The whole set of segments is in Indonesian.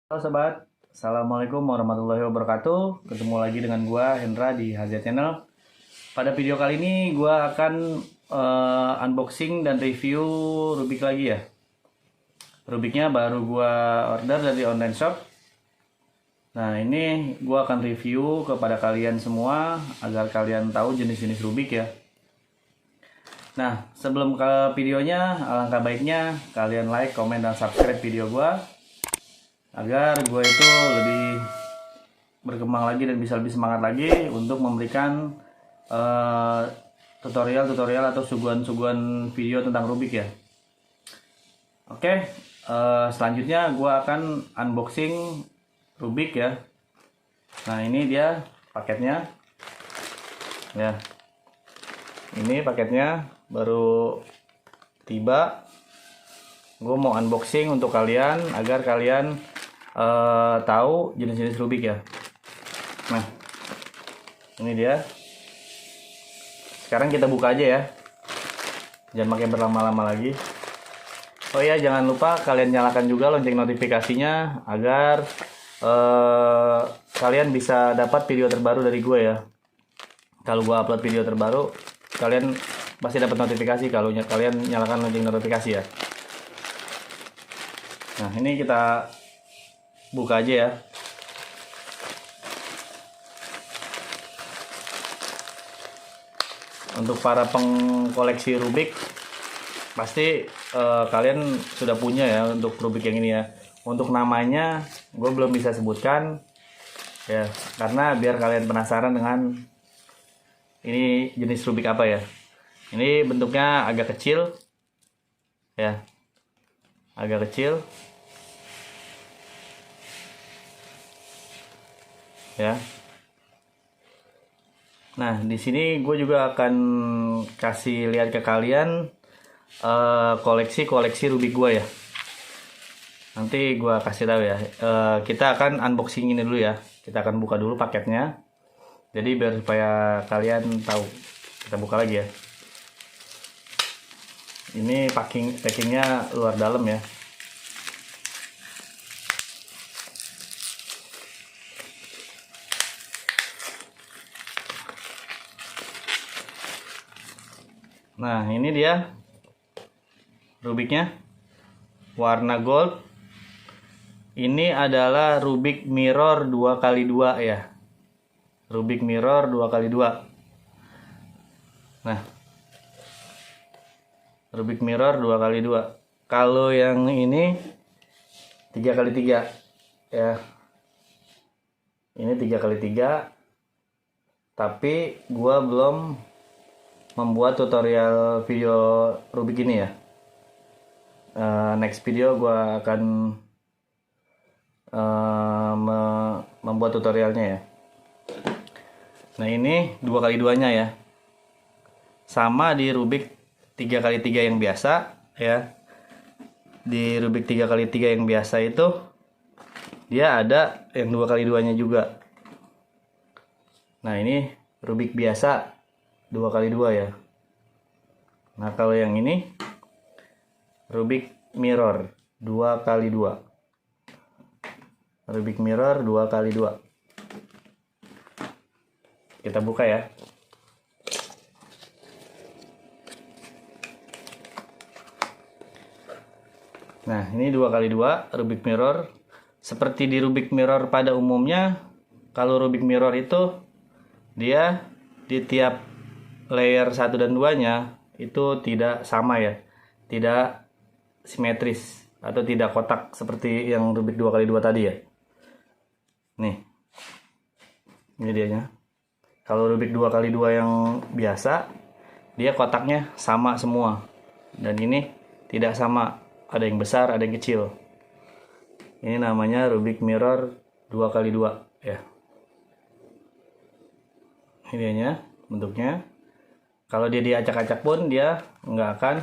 Halo sobat, Assalamualaikum warahmatullahi wabarakatuh. Ketemu lagi dengan gua Hendra di HZ Channel. Pada video kali ini gua akan unboxing dan review Rubik lagi ya. Rubiknya baru gua order dari online shop. Nah, ini gua akan review kepada kalian semua agar kalian tahu jenis-jenis Rubik ya. Nah, sebelum ke videonya, alangkah baiknya kalian like, komen, dan subscribe video gua agar gue itu lebih berkembang lagi dan bisa lebih semangat lagi untuk memberikan tutorial-tutorial atau suguhan-suguhan video tentang Rubik ya. Oke, selanjutnya gue akan unboxing Rubik ya. Nah, ini dia paketnya ya. Ini paketnya baru tiba. Gue mau unboxing untuk kalian agar kalian tahu jenis-jenis Rubik ya. Nah, ini dia. Sekarang kita buka aja ya. Jangan pakai berlama-lama lagi. Oh ya, jangan lupa kalian nyalakan juga lonceng notifikasinya agar kalian bisa dapat video terbaru dari gue ya. Kalau gue upload video terbaru, kalian pasti dapat notifikasi kalau kalian nyalakan lonceng notifikasi ya. Nah, ini kita buka aja ya. Untuk para pengkoleksi Rubik pasti kalian sudah punya ya untuk Rubik yang ini ya. Untuk namanya gue belum bisa sebutkan ya, karena biar kalian penasaran dengan ini jenis Rubik apa ya. Ini bentuknya agak kecil ya, agak kecil ya. Nah, di sini gue juga akan kasih lihat ke kalian koleksi Rubik gue ya. Nanti gue kasih tahu ya. Kita akan unboxing ini dulu ya. Kita akan buka dulu paketnya. Jadi biar supaya kalian tahu. Kita buka lagi ya. Ini packingnya luar dalam ya. Nah, ini dia Rubiknya warna gold. Ini adalah Rubik Mirror 2x2 ya. Rubik Mirror 2x2. Nah, Rubik Mirror 2x2. Kalau yang ini 3x3 ya. Ini 3x3. Tapi gua belum membuat tutorial video Rubik ini ya. Next video gue akan membuat tutorialnya ya. Nah, ini 2x2 nya ya. Sama di Rubik 3x3 yang biasa ya. Di Rubik 3x3 yang biasa itu dia ada yang 2x2 nya juga. Nah, ini Rubik biasa 2x2 ya. Nah, kalau yang ini Rubik Mirror 2x2. Rubik Mirror 2x2. Kita buka ya. Nah, ini 2x2 Rubik Mirror. Seperti di Rubik Mirror pada umumnya, kalau Rubik Mirror itu dia di tiap layer 1 dan 2 nya itu tidak sama ya, tidak simetris atau tidak kotak seperti yang Rubik 2x2 tadi ya. Nih, ini dianya. Kalau Rubik 2x2 yang biasa dia kotaknya sama semua, dan ini tidak sama, ada yang besar ada yang kecil. Ini namanya Rubik Mirror 2x2 ya. Ini dianya bentuknya. Kalau dia diacak-acak pun dia nggak akan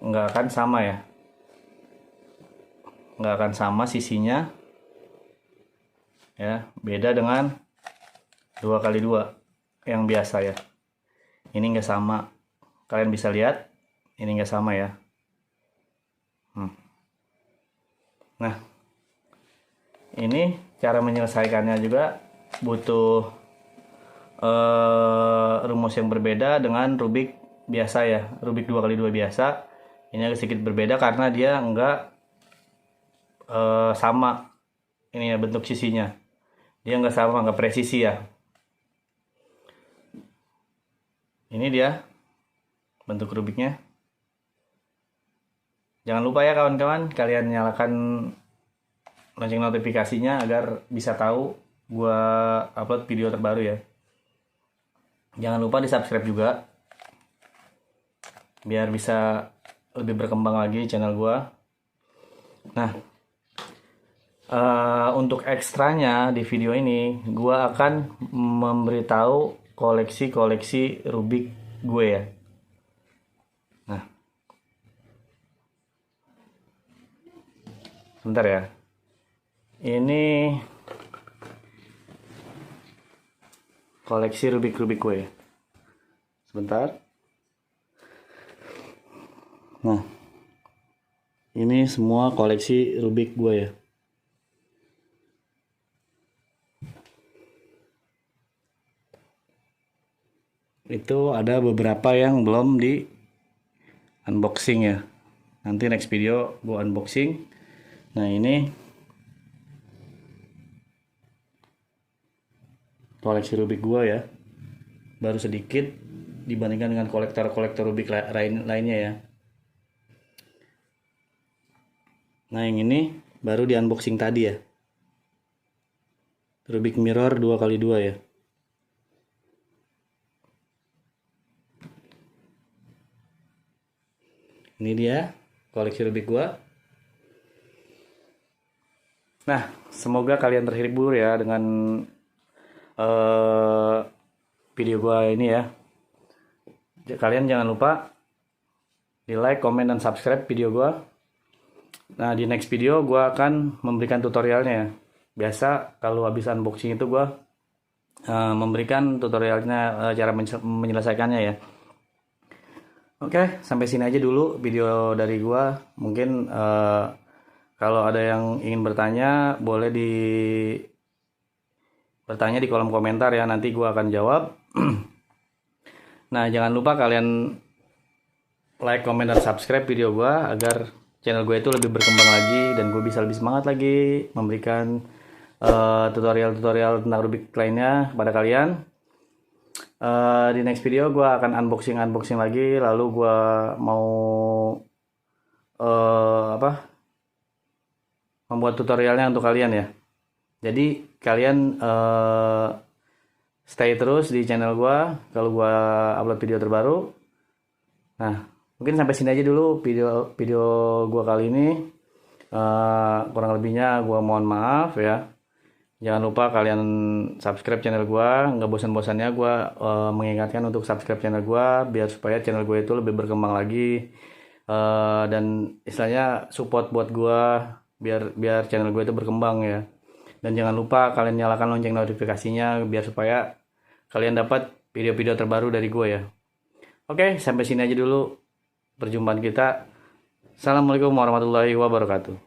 nggak akan sama ya, nggak akan sama sisinya ya. Beda dengan 2x2 yang biasa ya. Ini nggak sama, kalian bisa lihat ini nggak sama ya. Nah, ini cara menyelesaikannya juga butuh rumus yang berbeda dengan Rubik biasa ya, Rubik 2x2 biasa. Ini agak sedikit berbeda karena dia enggak sama ini ya bentuk sisinya. Dia enggak sama, enggak presisi ya. Ini dia bentuk Rubiknya. Jangan lupa ya kawan-kawan, kalian nyalakan lonceng notifikasinya agar bisa tahu gua upload video terbaru ya. Jangan lupa di subscribe juga biar bisa lebih berkembang lagi channel gua. Nah, untuk ekstranya di video ini gua akan memberitahu koleksi-koleksi Rubik gue ya. Nah, sebentar ya. Ini koleksi Rubik gue ya. Sebentar. Nah, ini semua koleksi Rubik gue ya. Itu ada beberapa yang belum di unboxing ya. Nanti next video gue unboxing. Nah, ini koleksi Rubik gue ya. Baru sedikit dibandingkan dengan kolektor-kolektor Rubik lainnya ya. Nah, yang ini baru di unboxing tadi ya. Rubik Mirror 2x2 ya. Ini dia koleksi Rubik gua. Nah, semoga kalian terhibur ya dengan video gua ini ya. Kalian jangan lupa di like, komen, dan subscribe video gua. Nah, di next video gua akan memberikan tutorialnya ya. Biasa kalau habis unboxing itu gua memberikan tutorialnya, cara menyelesaikannya ya. Oke, sampai sini aja dulu video dari gua. Mungkin kalau ada yang ingin bertanya, boleh bertanya di kolom komentar ya. Nanti gua akan jawab. Nah, jangan lupa kalian like, komen, dan subscribe video gua agar channel gue itu lebih berkembang lagi dan gue bisa lebih semangat lagi memberikan tutorial-tutorial tentang Rubik lainnya kepada kalian. Di next video gue akan unboxing lagi, lalu gue mau membuat tutorialnya untuk kalian ya. Jadi kalian stay terus di channel gue kalau gue upload video terbaru. Nah, mungkin sampai sini aja dulu video gue kali ini. Kurang lebihnya gue mohon maaf ya. Jangan lupa kalian subscribe channel gue. Nggak bosan-bosannya gue mengingatkan untuk subscribe channel gue biar supaya channel gue itu lebih berkembang lagi, dan istilahnya support buat gue biar channel gue itu berkembang ya. Dan jangan lupa kalian nyalakan lonceng notifikasinya biar supaya kalian dapat video-video terbaru dari gue ya. Oke, sampai sini aja dulu perjumpaan kita. Assalamualaikum warahmatullahi wabarakatuh.